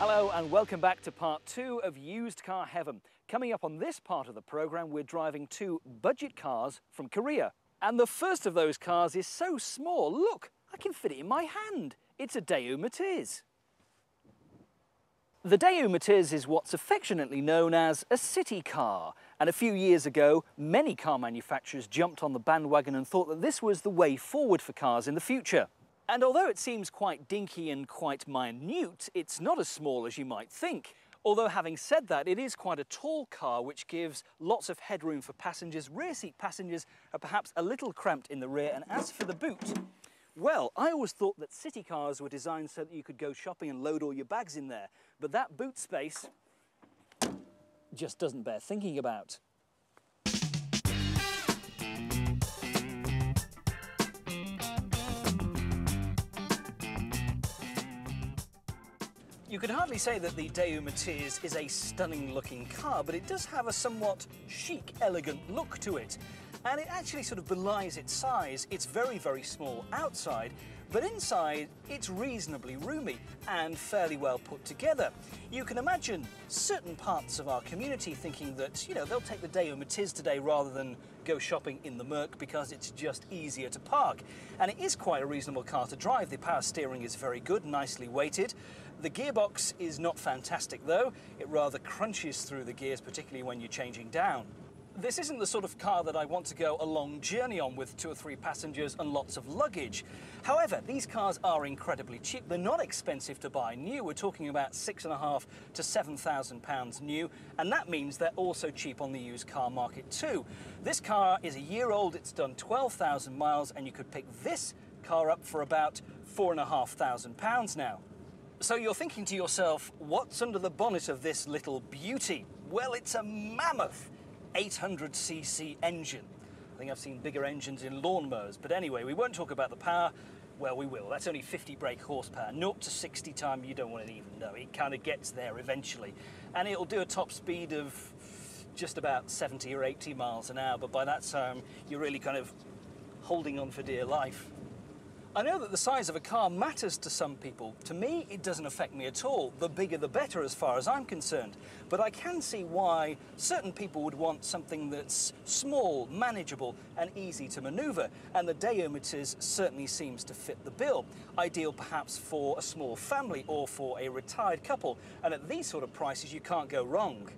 Hello and welcome back to part 2 of Used Car Heaven. Coming up on this part of the programme, we're driving 2 budget cars from Korea. And the first of those cars is so small, look, I can fit it in my hand. It's a Daewoo Matiz. The Daewoo Matiz is what's affectionately known as a city car. And a few years ago, many car manufacturers jumped on the bandwagon and thought that this was the way forward for cars in the future. And although it seems quite dinky and quite minute, it's not as small as you might think. Although having said that, it is quite a tall car which gives lots of headroom for passengers. Rear seat passengers are perhaps a little cramped in the rear, and as for the boot, well, I always thought that city cars were designed so that you could go shopping and load all your bags in there. But that boot space just doesn't bear thinking about. You could hardly say that the Daewoo Matiz is a stunning looking car, but it does have a somewhat chic, elegant look to it. And it actually sort of belies its size. It's very, very small outside, but inside it's reasonably roomy and fairly well put together. You can imagine certain parts of our community thinking that, you know, they'll take the Daewoo Matiz today rather than go shopping in the Merc because it's just easier to park. And it is quite a reasonable car to drive. The power steering is very good, nicely weighted. The gearbox is not fantastic though. It rather crunches through the gears, particularly when you're changing down. This isn't the sort of car that I want to go a long journey on with 2 or 3 passengers and lots of luggage. However, these cars are incredibly cheap. They're not expensive to buy new. We're talking about £6,500 to £7,000 new, and that means they're also cheap on the used car market too. This car is a year old, it's done 12,000 miles, and you could pick this car up for about £4,500 now. So you're thinking to yourself, what's under the bonnet of this little beauty? Well, it's a mammoth 800cc engine. I think I've seen bigger engines in lawnmowers, but anyway, we won't talk about the power. Well, we will. That's only 50 brake horsepower. 0 to 60 time, you don't want to even know. It kind of gets there eventually. And it'll do a top speed of just about 70 or 80 miles an hour, but by that time, you're really kind of holding on for dear life. I know that the size of a car matters to some people. To me, it doesn't affect me at all. The bigger the better as far as I'm concerned. But I can see why certain people would want something that's small, manageable and easy to manoeuvre. And the Daewoo Matiz certainly seems to fit the bill. Ideal perhaps for a small family or for a retired couple. And at these sort of prices, you can't go wrong.